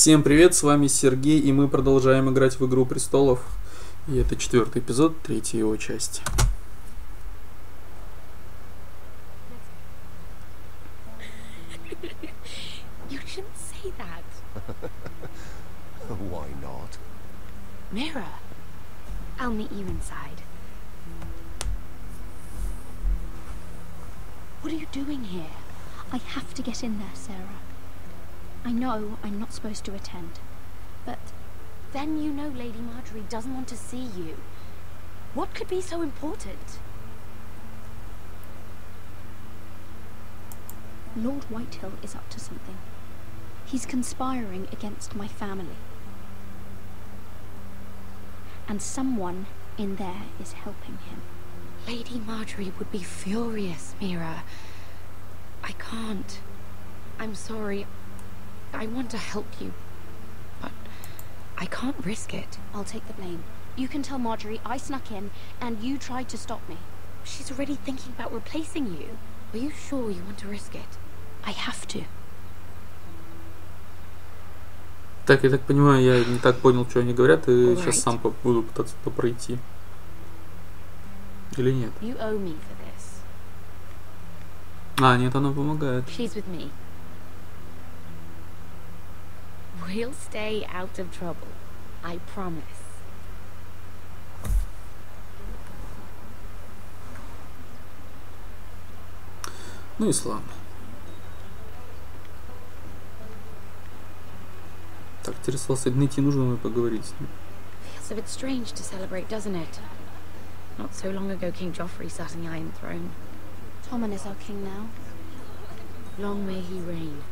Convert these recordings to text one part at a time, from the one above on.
Всем привет, с вами Сергей, и мы продолжаем играть в игру престолов. И это 4-й эпизод, 3-я его часть. You shouldn't say that. Why not? Mira, I'll meet you inside. What are you doing here? I have to get in there, Sarah. I know I'm not supposed to attend, but Then you know Lady Marjorie doesn't want to see you. What could be so important? Lord Whitehill is up to something. He's conspiring against my family. And someone in there is helping him. Lady Marjorie would be furious, Mira. I can't. I'm sorry. I want to help you, but I can't risk it. I'll take the blame. You can tell Marjorie I snuck in and you tried to stop me. She's already thinking about replacing you. Are you sure you want to risk it? I have to. Так, я так понимаю, я не так понял, что они говорят, и Alright. сейчас сам буду пытаться пройти. Или нет? You owe me for this. А, нет, оно помогает. She's with me. We'll stay out of trouble. I promise. Ну и славно. Так, интересовался, найти нужно и поговорить с ним. Feels a bit strange to celebrate, doesn't it? Not so long ago, King Joffrey sat on the Iron Throne. Tommen is our king now. Long may he reign.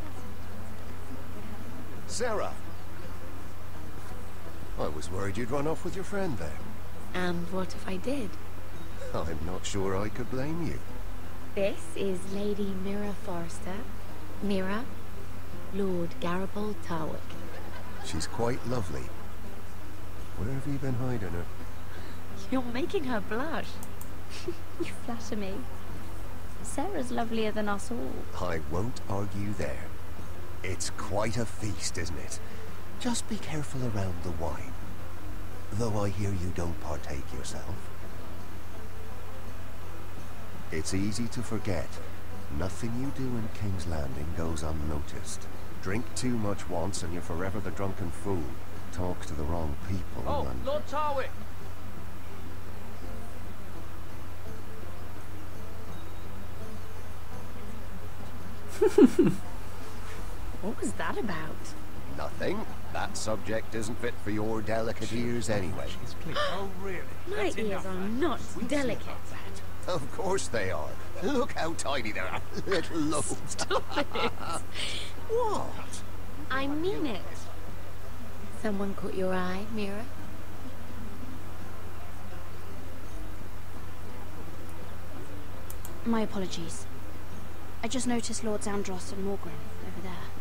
Sarah! I was worried you'd run off with your friend there. And what if I did? I'm not sure I could blame you. This is Lady Mira Forrester. Mira, Lord Garibald Tarwick. She's quite lovely. Where have you been hiding her? You're making her blush. You flatter me. Sarah's lovelier than us all. I won't argue there. It's quite a feast, isn't it? Just be careful around the wine. Though I hear you don't partake yourself. It's easy to forget. Nothing you do in King's Landing goes unnoticed. Drink too much once and you're forever the drunken fool. Talk to the wrong people and... Lord Tarwick! What was that about? Nothing. That subject isn't fit for your delicate ears anyway. Oh, really? My ears are not delicate. Of course they are. Look how tiny they are. Little lobes. Stop it. What? I mean it. Someone caught your eye, Mira? My apologies. I just noticed Lords Andros and Morgren over there.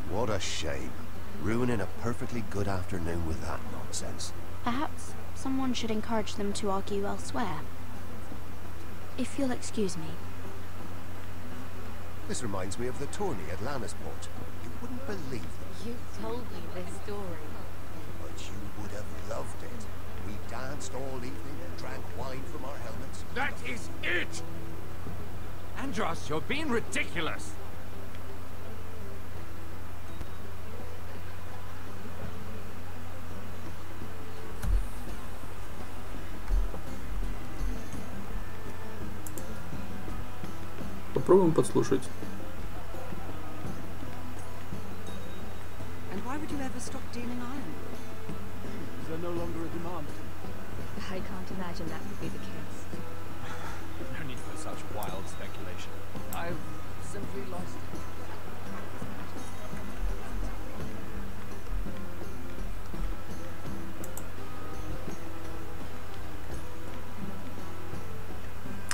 What a shame. Ruining a perfectly good afternoon with that nonsense. Perhaps someone should encourage them to argue elsewhere. If you'll excuse me. This reminds me of the tourney at Lannisport. You wouldn't believe it, You told me this story. but you would have loved it. We danced all evening and drank wine from our helmets. That is it! Andros, you're being ridiculous! Попробуем подслушать. And why would you ever stop dealing iron? Is there no longer a demand? I can't imagine that would be the case. No need for such wild speculation. I've simply lost it.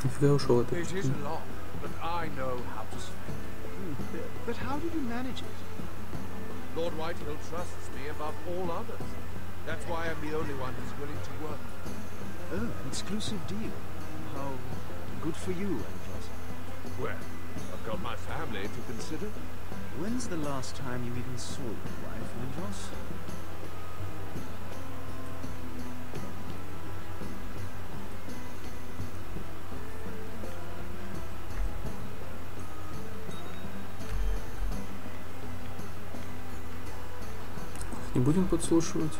Нифига ушел этот. It is long, but I know how to swim. But how did you manage it? Lord Whitehill trusts me above all others. That's why I'm the only one who's willing to work. Oh, exclusive deal. How good for you, Andros. Well, of I've got my family to consider. When's the last time you even saw your wife, Andros? Не будем подслушивать.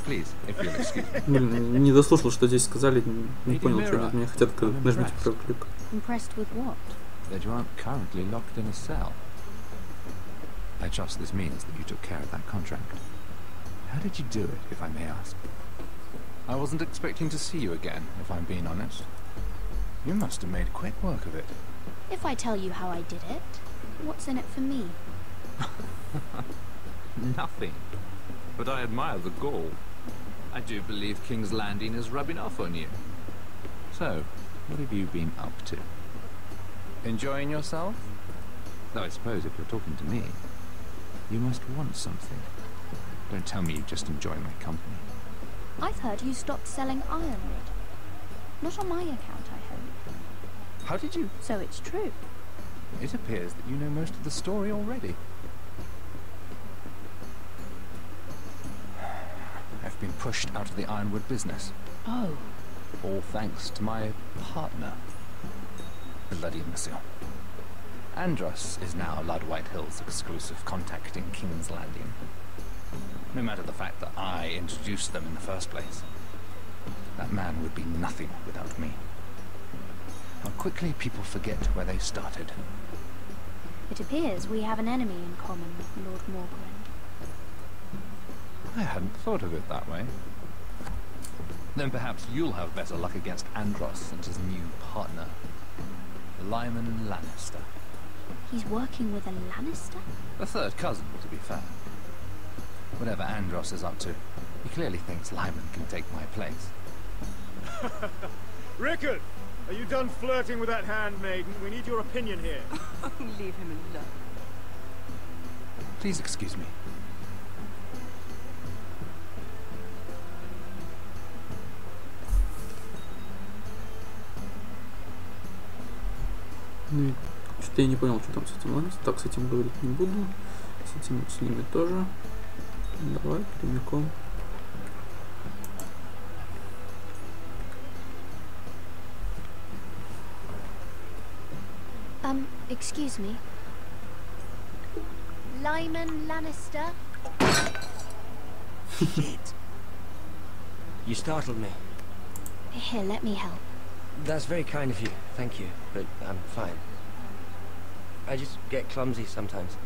Please, if you'll excuse me. Блин, не дослушал, что здесь сказали, не понял, что меня хотят, нажмите правый клик. Impressed with what? That you aren't currently locked in a cell. I trust this means that you took care of that contract. How did you do it, if I may ask? I wasn't expecting to see you again, if I'm being honest. You must have made quick work of it. If I tell you how I did it, what's in it for me? Nothing. But I admire the gall. I do believe King's Landing is rubbing off on you. So, what have you been up to? Enjoying yourself? Though I suppose if you're talking to me, you must want something. Don't tell me you just enjoy my company. I've heard you stopped selling ironwood. Not on my account, I hope. How did you? So it's true. It appears that you know most of the story already. I've been pushed out of the ironwood business. Oh. All thanks to my partner. Bloody imbecile. Andros is now Lud Whitehill's exclusive contact in King's Landing. No matter the fact that I introduced them in the first place. That man would be nothing without me. How quickly people forget where they started. It appears we have an enemy in common, Lord Morgren. I hadn't thought of it that way. Then perhaps you'll have better luck against Andros and his new partner, Lyman Lannister. He's working with a Lannister? A third cousin, to be fair. Whatever Andros is up to, he clearly thinks Lyman can take my place. Rickard, are you done flirting with that handmaiden? We need your opinion here. Leave him alone. Please excuse me. Ну, что-то я не понял, что там с этим Ланнистер. Так, с этим говорить не буду. С этим с ними тоже. Давай, прямиком. Excuse me. Lyman Lannister? Shit. You startled me. Here, let me help. That's very kind of you, thank you, but I'm fine. I just get clumsy sometimes.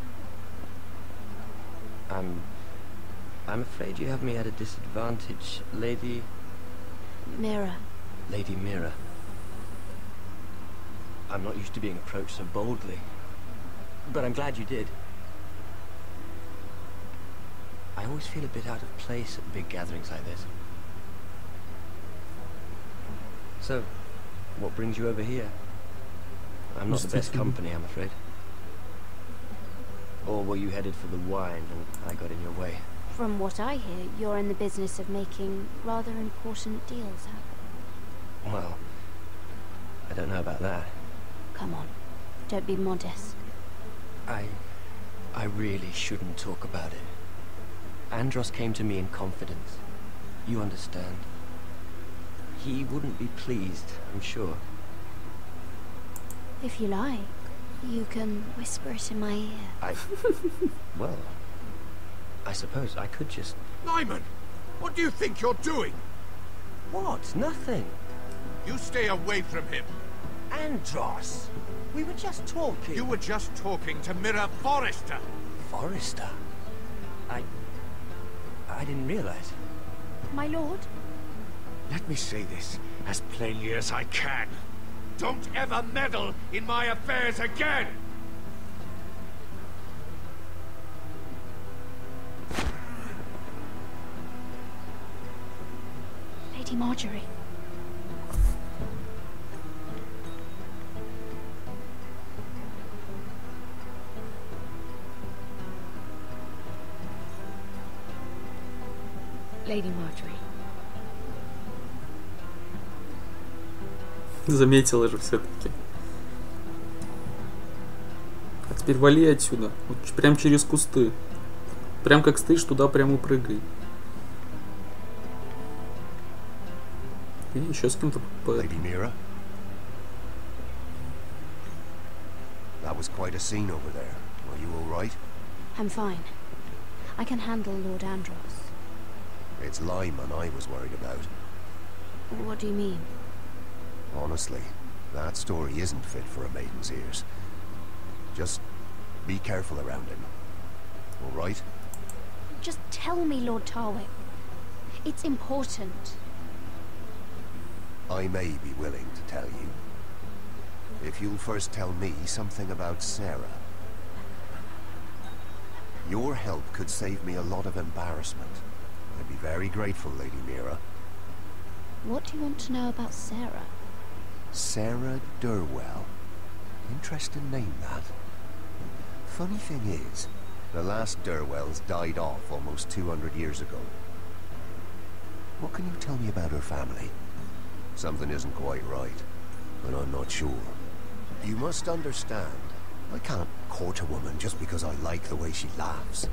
I'm afraid you have me at a disadvantage, Lady... Mira. Lady Mira. I'm not used to being approached so boldly, but I'm glad you did. I always feel a bit out of place at big gatherings like this. So, what brings you over here? I'm not the best company, I'm afraid. Or were you headed for the wine and I got in your way? From what I hear, you're in the business of making rather important deals happen. Well, I don't know about that. Come on, don't be modest. I really shouldn't talk about it. Andros came to me in confidence. You understand. He wouldn't be pleased, I'm sure. If you like, you can whisper it in my ear. Well, I suppose I could just... Lyman! What do you think you're doing? What? Nothing. You stay away from him. Andros! We were just talking. You were just talking to Mira Forrester. Forrester? I didn't realize. My lord? Let me say this as plainly as I can. Don't ever meddle in my affairs again! Lady Marjorie. Lady Marjorie, Заметила же все-таки. А теперь вали отсюда. Вот прям через кусты. Прям как стоишь, туда прям и прыгай. И еще с кем-то. Lady Mira? That was quite a scene over there. Are you all right? I'm fine. I can handle Lord Andros. It's Lyman I was worried about. What do you mean? Honestly, that story isn't fit for a maiden's ears. Just be careful around him. All right? Just tell me, Lord Tarwick. It's important. I may be willing to tell you. If you'll first tell me something about Sarah. Your help could save me a lot of embarrassment. I'd be very grateful, Lady Mira. What do you want to know about Sarah? Sarah Durwell. Interesting name, that. Funny thing is, the last Durwells died off almost 200 years ago. What can you tell me about her family? Something isn't quite right, but I'm not sure. You must understand, I can't court a woman just because I like the way she laughs.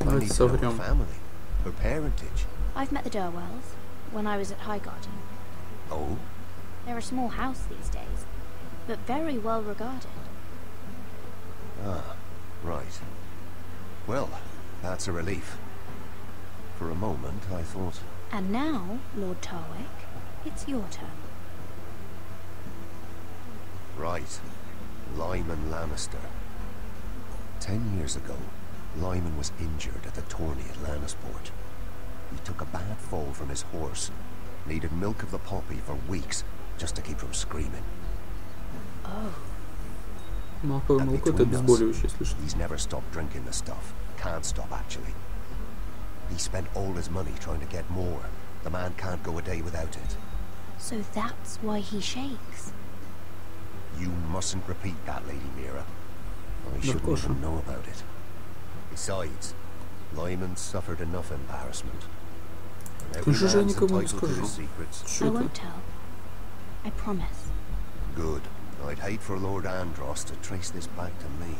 I need to know her family, her parentage. I've met the Durwells when I was at Highgarden. Oh? They're a small house these days, but very well regarded. Ah, right. Well, that's a relief. For a moment, I thought... And now, Lord Tarwick, it's your turn. Right. Lyman Lannister. 10 years ago, Lyman was injured at the tourney at Lannisport. He took a bad fall from his horse. Needed milk of the poppy for weeks, just to keep from screaming. Oh. He's never stopped drinking the stuff. Can't stop, actually. He spent all his money trying to get more. The man can't go a day without it. So that's why he shakes. You mustn't repeat that, Lady Mira. I shouldn't even know about it. Besides, Lyman suffered enough embarrassment. And every man's entitled to his secrets. I won't tell. I promise. Good. I'd hate for Lord Andros to trace this back to me.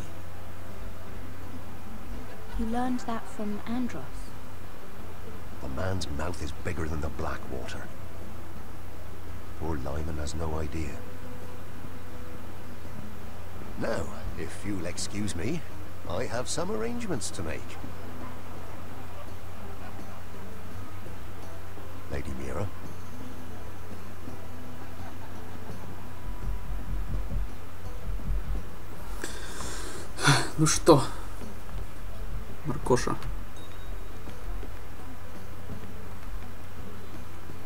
You learned that from Andros? The man's mouth is bigger than the Blackwater. Poor Lyman has no idea. Now, if you'll excuse me, I have some arrangements to make. Lady Mira. Ну что, Маркоша,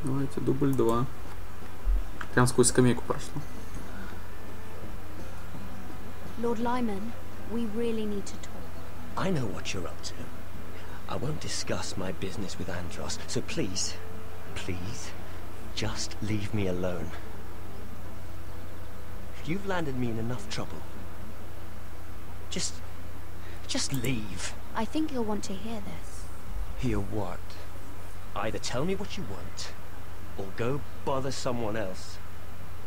давайте дубль 2. Прям сквозь скамейку прошло. Lord Lyman, we really need to talk. I know what you're up to. I won't discuss my business with Andros, so please, please, just leave me alone. You've landed me in enough trouble. Just leave. I think you'll want to hear this. Hear what? Either tell me what you want, or go bother someone else.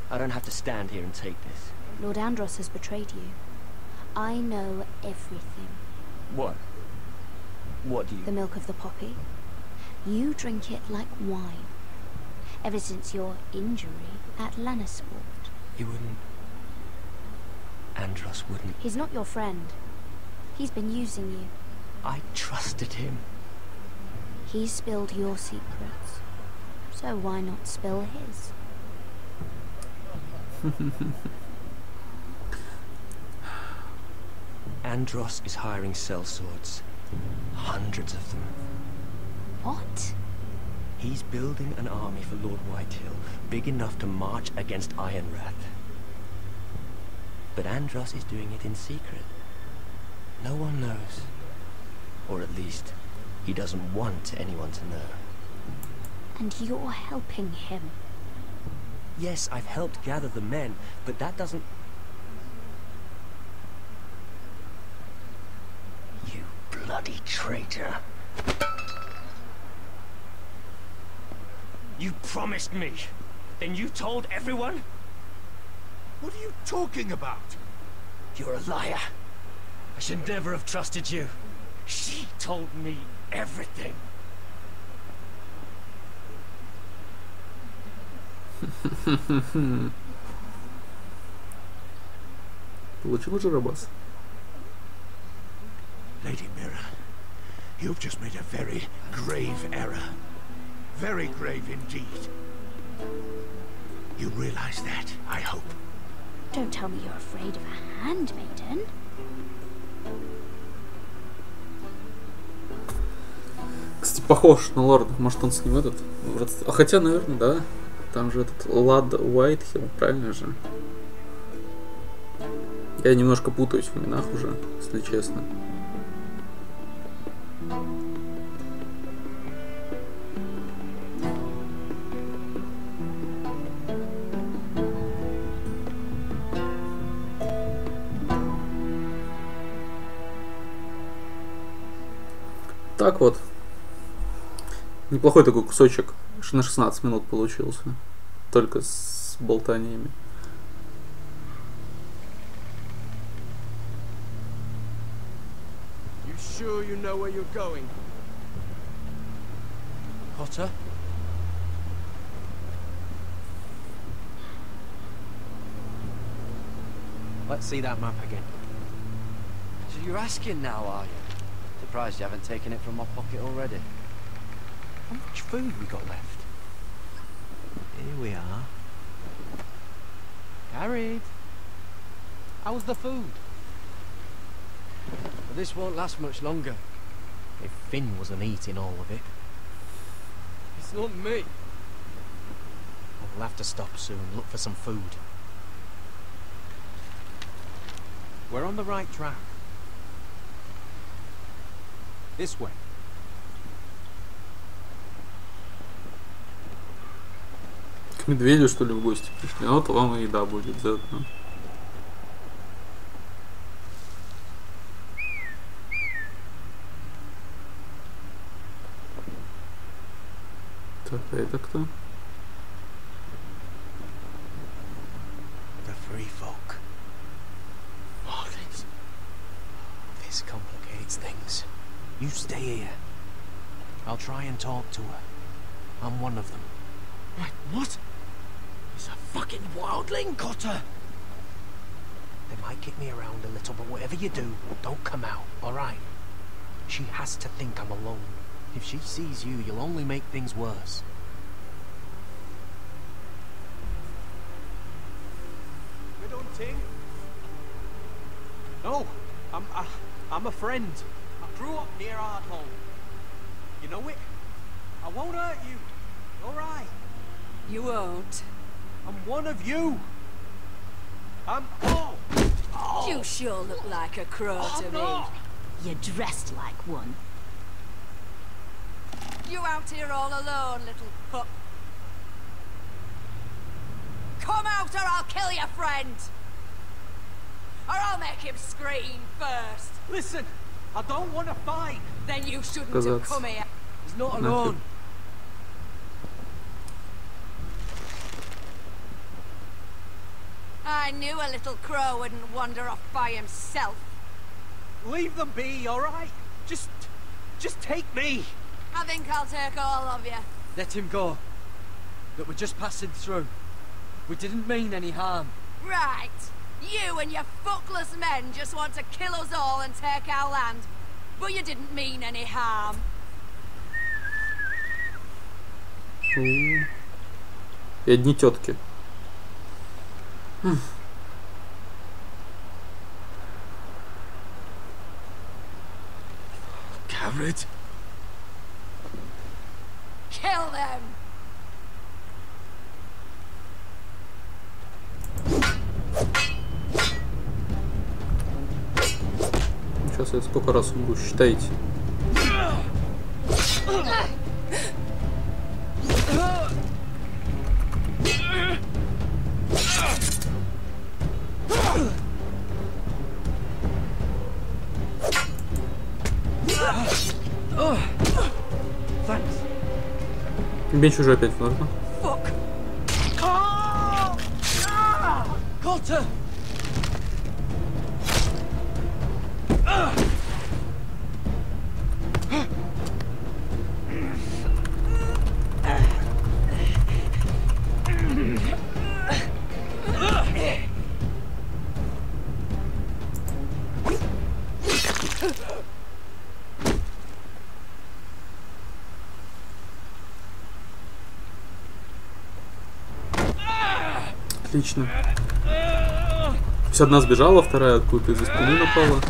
I don't have to stand here and take this. Lord Andros has betrayed you. I know everything. What? What do you... The milk of the poppy. You drink it like wine. Ever since your injury at Lannisport. He wouldn't... Andros wouldn't... He's not your friend. He's been using you. I trusted him. He spilled your secrets. So why not spill his? Andros is hiring sellswords. Hundreds of them. What? He's building an army for Lord Whitehill, big enough to march against Ironrath. But Andros is doing it in secret. No one knows. Or at least, he doesn't want anyone to know. And you're helping him. Yes, I've helped gather the men, but that doesn't... You bloody traitor. You promised me. Then you told everyone? What are you talking about? You're a liar. I should never have trusted you. She told me everything. Получил Жарабас. Lady Mira, you've just made a very grave error. Very grave indeed. You realize that, I hope. Don't tell me you're afraid of a handmaiden. Кстати, похож на лорда. Может, он с ним этот? А хотя, наверное, да. Там же этот Лад Уайтхилл, правильно же? Я немножко путаюсь в именах уже, если честно. Так вот. Неплохой такой кусочек. На 16 минут получился. Только с болтаниями. You sure you know where you're going? Potter? Let's see that map again. So you're asking now, are you? Surprised you haven't taken it from my pocket already. How much food we got left? Here we are. Carried. How's the food? But this won't last much longer. If Finn wasn't eating all of it. It's not me. We'll have to stop soon, look for some food. We're on the right track. This way. К медведю, что ли, в гости пришли? Вот вам и еда будет заодно. Так, а это кто? The free folk. Marlins. This complicates things. You stay here. I'll try and talk to her. I'm one of them. Wait, what? He's a fucking wildling, Cotter! They might kick me around a little, but whatever you do, don't come out, alright? She has to think I'm alone. If she sees you, you'll only make things worse. We don't think. No, I'm a friend. I grew up near Ardhole. You know it? I won't hurt you. Alright. You won't. I'm one of you. I'm... Oh! You sure look like a crow to me. You're dressed like one. You out here all alone, little pup. Come out or I'll kill your friend. Or I'll make him scream first. Listen, I don't want to fight. Then you shouldn't have come here. He's not alone. I knew a little crow wouldn't wander off by himself. Leave them be, alright? Just take me. I think I'll take all of you. Let him go. But we're just passing through. We didn't mean any harm. Right. You and your fuckless men just want to kill us all and take our land. But you didn't mean any harm. И одни тетки. Carrot? Kill them! Сейчас я сколько раз умру, считайте. Меч уже опять нужно. water! Отлично. То есть одна сбежала, вторая откуда-то из-за спины напала.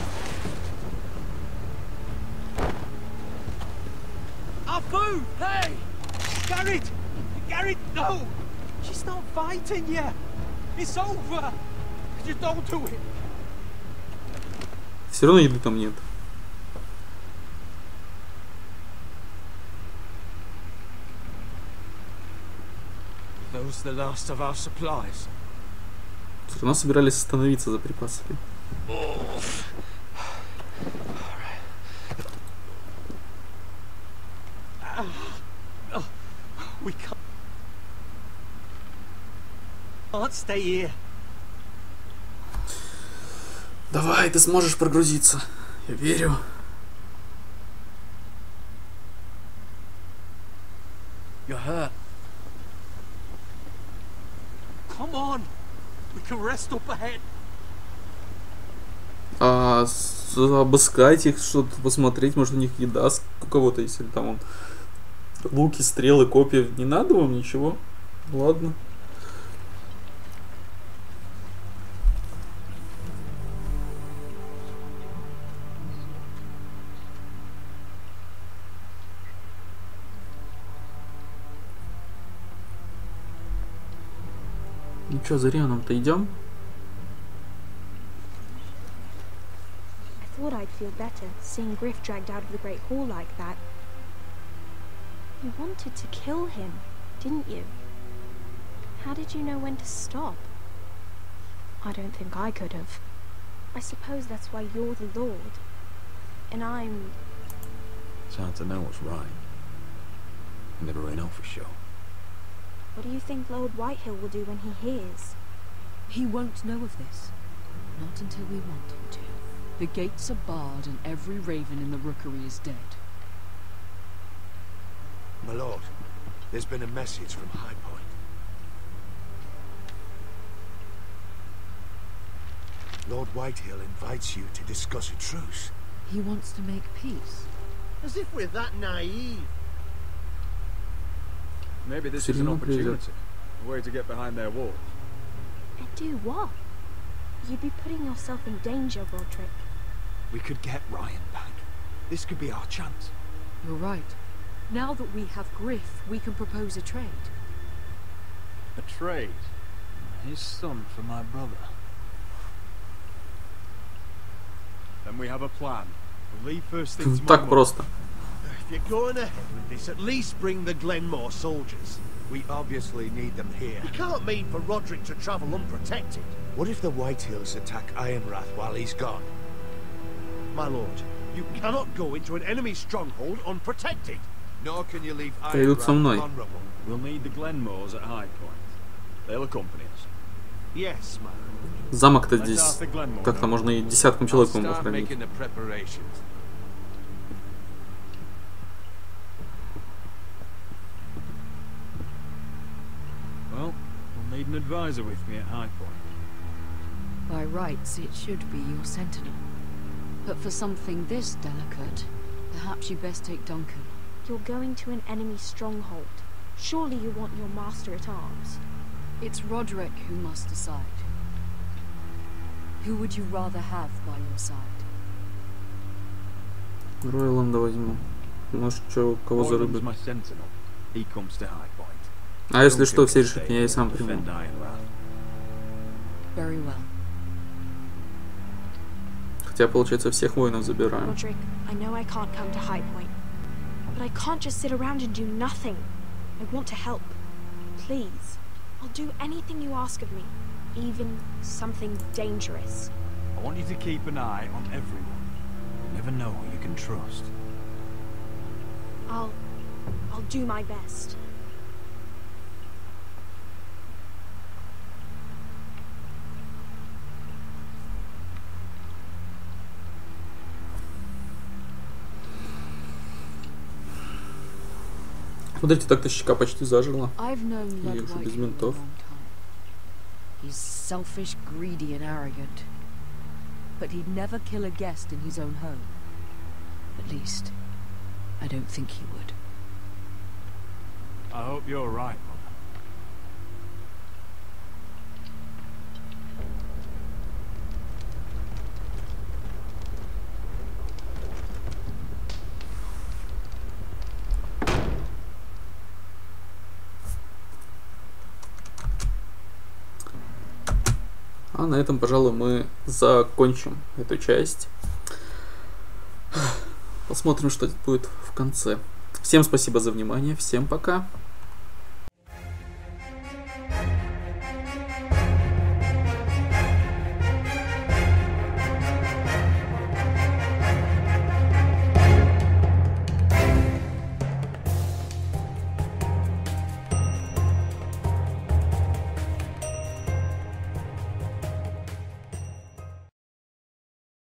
Hey! Garrett! Garrett, no! She's not fighting you! It's over! Just don't do it! Все равно еды там нет. Those the last of our supplies. Все равно собирались остановиться за припасами. We can't stay here. Давай, ты сможешь прогрузиться. Я верю. You're hurt. Come on. We can rest up ahead. Обыскать их, что-то посмотреть, может у них еда у кого-то, если там он луки, стрелы, копья. Не надо вам ничего? Ладно. Ну что, за Рианом-то идем? I thought I'd feel better seeing Griff dragged out of the Great Hall like that. You wanted to kill him, didn't you? How did you know when to stop? I don't think I could have. I suppose that's why you're the Lord. And I'm... It's hard to know what's right. You never really know for sure. What do you think Lord Whitehill will do when he hears? He won't know of this. Not until we want him to. The gates are barred and every raven in the rookery is dead. My lord, there's been a message from High Point. Lord Whitehill invites you to discuss a truce. He wants to make peace. As if we're that naive. Maybe this is an opportunity. A way to get behind their walls. And do what? You'd be putting yourself in danger, Roderick. We could get Ryan back. This could be our chance. You're right. Now that we have Griff, we can propose a trade. A trade? His son for my brother. Then we have a plan. We'll leave first thing tomorrow. Так просто. If you're going ahead with this, at least bring the Glenmore soldiers. We obviously need them here. You can't mean for Roderick to travel unprotected. What if the Whitehills attack Ironrath while he's gone? My lord, you cannot go into an enemy stronghold unprotected. Nor can you leave Пойдут со мной. Ironrath vulnerable. We'll need the Glenmores at High Point. They'll accompany us. Yes, my lord. Замок-то здесь как-то можно и десяткам человек охранить. Well, we'll need an advisor with me at High Point. By rights, it should be your sentinel. But for something this delicate, perhaps you best take Duncan. You're going to an enemy stronghold. Surely you want your master at arms. It's Roderick who must decide. Who would you rather have by your side? Ройланда возьму. Может, что, кого зарубит. А если что, все решат, я и сам приму. Very well. Хотя, получается, всех воинов забираем. Roderick, I know I can't come to High Point, but I can't just sit around and do nothing. I want to help. Please, I'll do anything you ask of me, even something dangerous. I want you to keep an eye on everyone. You never know who you can trust. I'll do my best. Смотрите, так-то щека почти зажила. I've known И Lord уже White без Hill a ментов. long time. He's selfish, greedy, and arrogant. But he'd never kill a guest in his own home. At least, I don't think he would. I hope you're right, Mother. А на этом, пожалуй, мы закончим эту часть. Посмотрим, что будет в конце. Всем спасибо за внимание. Всем пока.